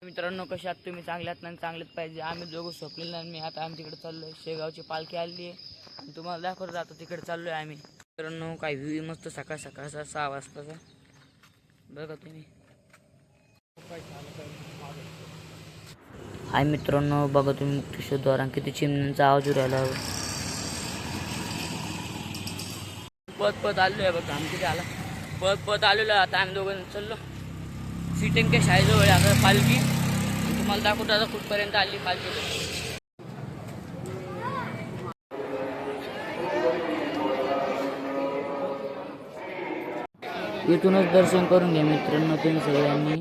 मित्रांनो, कसे आहात तुम्ही? चांगल्यात ना? चांगलेच पाहिजे. आम्ही दोघं स्वप्नील आणि मी आता आम्ही तिकडे चाललोय. शेगावची पालखी आली आहे आणि तुम्हाला दाखवत जातो. तिकडे चाललोय आम्ही. मित्रांनो, काय व्ह्यू मस्त सकाळ सकाळचा 6 वाजताचा बघा तुम्ही. हाय मित्रांनो, बघा तुम्ही मुक्तेश्वर द्वारा किती चिमण्यांचा आवाज राहिला. पत पत आलोय बघा. आम्ही तिथे आला पत पत आलेलो. आता आम्ही दोघं चाललो सीटेमच्या शाळेजवळ. आता पालखी तुम्हाला दाखवतो आता कुठपर्यंत आली पालखी. इथूनच दर्शन करून घ्या मित्रांनो तुम्ही सगळ्यांनी.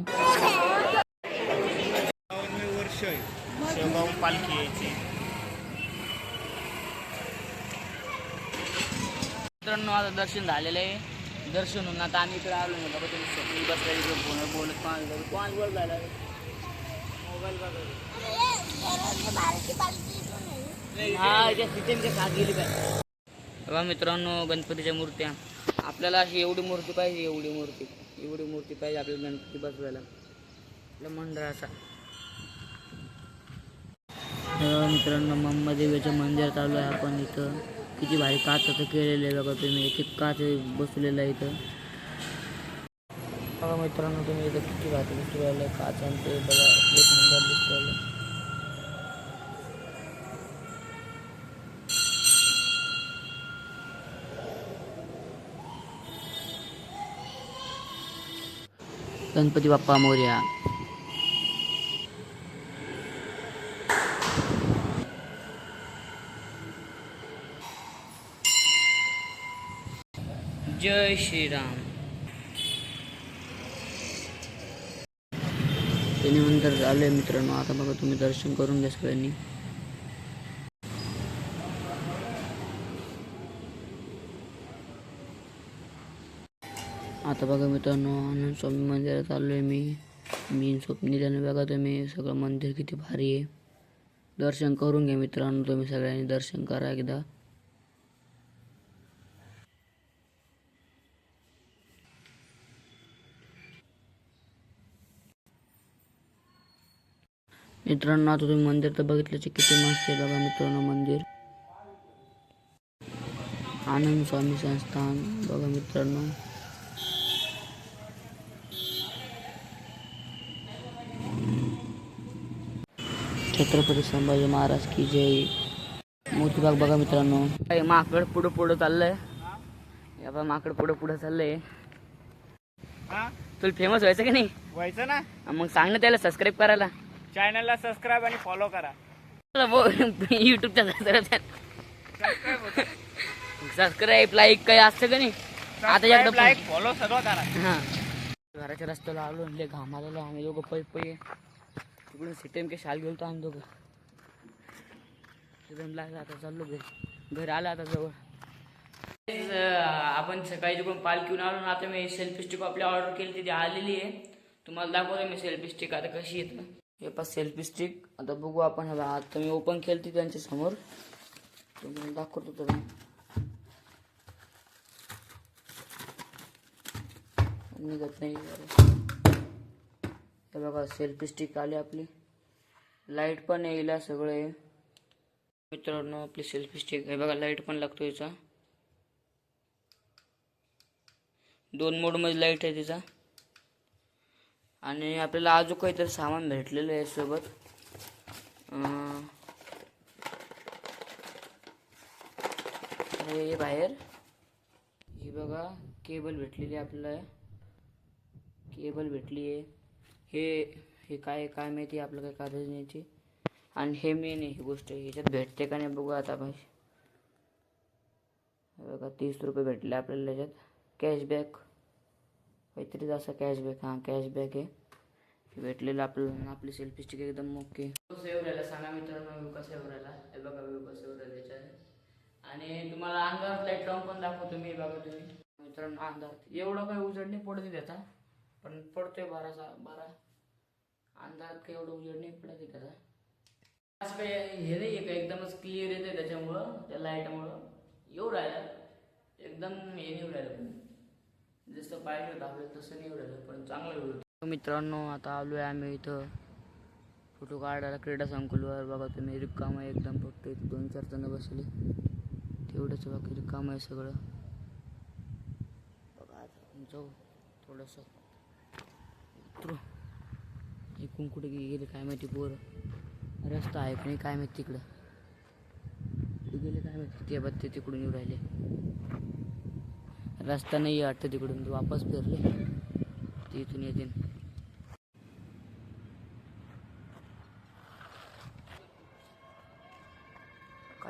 वर्ष शेगाव पालखी यायची. मित्रांनो, आता दर्शन झालेलं आहे. दर्शन होऊन आता आम्ही इकडे आलो ना. बघा तुम्ही स्वप्नील बसला फोनवर बोलत कोण बोल झाला मोबाईल बघा मित्रांनो, गणपतीच्या मूर्त्या. आपल्याला अशी एवढी मूर्ती पाहिजे. एवढी मूर्ती पाहिजे आपल्याला गणपती बसवायला आपल्या मंडळाचा. मित्रांनो, मंबादेवीचं मंदिर चालू आहे. आपण इथं किती भारी काचाचं केलेलं आहे बघा तुम्ही. एक काच बसलेलं आहे इथं बघा मित्रांनो. तुम्ही इथं किती भारी दिसू राहिलं काच आणि ते बघा. एक नंबर दिसू राहिलं. गणपती बाप्पा मोरया. जय श्रीराम. त्यांनी नंतर आलोय मित्रांनो. आता बघा तुम्ही दर्शन करून घ्या सगळ्यांनी. आता बघा मित्रांनो, आनंद स्वामी मंदिरात आलोय मी स्वप्नील. बघा तुम्ही सगळं मंदिर किती भारी आहे. दर्शन करून घ्या मित्रांनो तुम्ही सगळ्यांनी. दर्शन करा एकदा. मित्रांनो, आता तुम्ही मंदिर तर बघितल्याचे किती मस्त आहे बघा मित्रांनो मंदिर. आनंद स्वामी संस्थान बघा मित्रांनो. छत्रपती संभाजी महाराज की जय. मोतीबाग बघा मित्रांनो. माकड पुढं चाललंय. या माकड पुढं चाललंय. तुला फेमस व्हायचं की नाही? व्हायचं ना. मग सांग ना त्याला सबस्क्राईब करायला. चॅनलला सबस्क्राईब आणि फॉलो करा. युट्यूबच्या सबस्क्राईब लाईक काही असतं का नाही? आता एकदा लाईक फॉलो सगळं करा. हा. घराच्या रस्त्याला आलो म्हणजे घाम आलेला. आम्ही दोघं पै तिकडून सीटेमचे शाल गेलो आम्ही दोघं. लागला आता चाललो घरी आला आता जवळ. आपण सकाळी तिकडून पालखीहून आलो ना. आता मी सेल्फी स्टिक आपली ऑर्डर केली ती आलेली आहे. तुम्हाला दाखवतो मी सेल्फी स्टिक आता कशी येतं. हे पास सेल्फी स्टिक. आता बघू आपण. ह्याला आता मी ओपन केली ती त्यांच्या समोर. तुम्हाला दाखवतो तर निघत नाही. हे बघा सेल्फी स्टिक आली आपली. लाईट पण येईल सगळं आहे मित्रांनो. आपली सेल्फी स्टिक हे बघा. लाईट पण लागतो याचा. 2 मोडमध्ये लाईट आहे तिचा. आणि आपल्याला अजून काहीतरी सामान भेटलेलं आहे सोबत. हे बाहेर ही बघा केबल भेटलेली आपल्याला. केबल भेटली आहे. हे काय माहिती आपल्याला काय काढायची नाही. आणि हे मेन आहे ही गोष्ट. ह्याच्यात भेटते का नाही बघू आता भाई. बघा 30 रुपये भेटले आपल्याला याच्यात. कॅशबॅक काहीतरी असं कॅशबॅक. हां कॅशबॅक आहे भेटलेलं आपल्याला. आपली सेल्फी स्टिक एकदम ओके. कसं येऊ राहिला सांगा मित्रांनो. व्ह्यू कसं येऊ राहिला हे बघा. व्ह्यू कसं येऊ राहिला त्याच्यात. आणि तुम्हाला अंधारात लाईट लावून पण दाखवतो मी. बघा तुम्ही मित्रांनो अंधारात एवढं काही उजेड नाही पडत त्याचा. पण पडतोय 12 अंधारात काही एवढं उजेड नाही पडत त्याचा. असं काही हे नाही आहे का एकदमच क्लिअर येते त्याच्यामुळं. त्या लाईटमुळं येऊ राहिलं एकदम. हे नाही राहिलं जसं पाहिजे होतं आपल्याला तसं नाही राहिलं. पण चांगलं होतं मित्रांनो. आता आलोय आम्ही इथं फोटो काढायला क्रीडा संकुलवर बघा तुम्ही रिकाम आहे एकदम, फक्त इथे 2-4 जण बसले तेवढंच, बाकी रिकाम आहे सगळं. बघा आता जाऊ थोडंसं उतरू. इकडून कुठे गेले काय माहिती पोरं, रस्ता आहे की नाही काय माहिती, तिकडं कुठे गेले काय माहिती. ते बघते तिकडून येऊ राहिले, रस्ता नाही वाटतं तिकडून, वापस फिरले ते इथून येतील.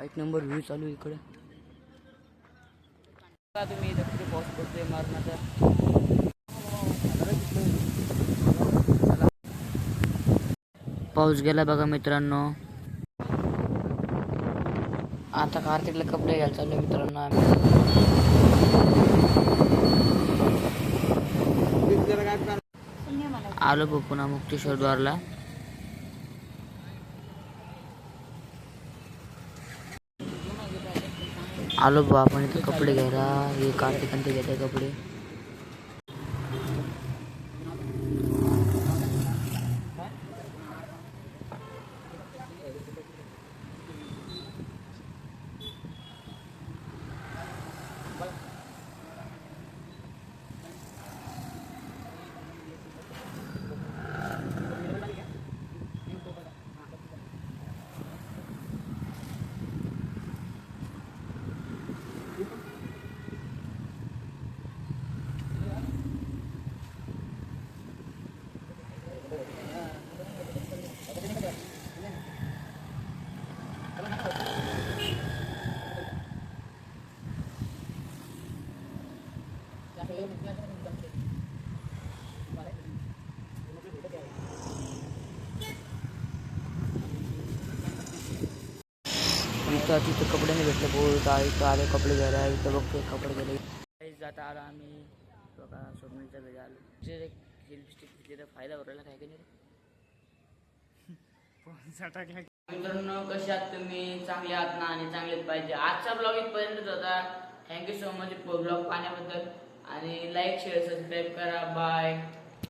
एक नंबर व्ह्यू चालू आहे इकडे. तुम्ही इथं कुठे पाऊस पडतोय मारण्याचा. पाऊस गेला बघा मित्रांनो. आता कार्तिकला कपडे घ्यायला चालू आहे मित्रांनो आम्ही. आलो बघ पुन्हा मुक्तेश्वर द्वारला. आलो बा आपण इथे कपडे घ्यायला. हे कार्तिकांचे घेते कपडे. इथं तिथं कपडे नाही भेटले बोलत इथं आले कपडे घ्यायला. इथं बघतोय कपडे घ्यायला जाता आला आम्ही बघा. स्वप्नीलच्या घरी आलो. लिपस्टिक तिथे फायदा उरायला काय की नाही. मित्रांनो कसे आहात तुम्ही, चांगले आहात ना, आणि चांगलेच पाहिजे. आजचा ब्लॉग इथपर्यंतच होता. थँक्यू सो मच ब्लॉग पाहण्याबद्दल, आणि लाईक शेअर सबस्क्राईब करा. बाय.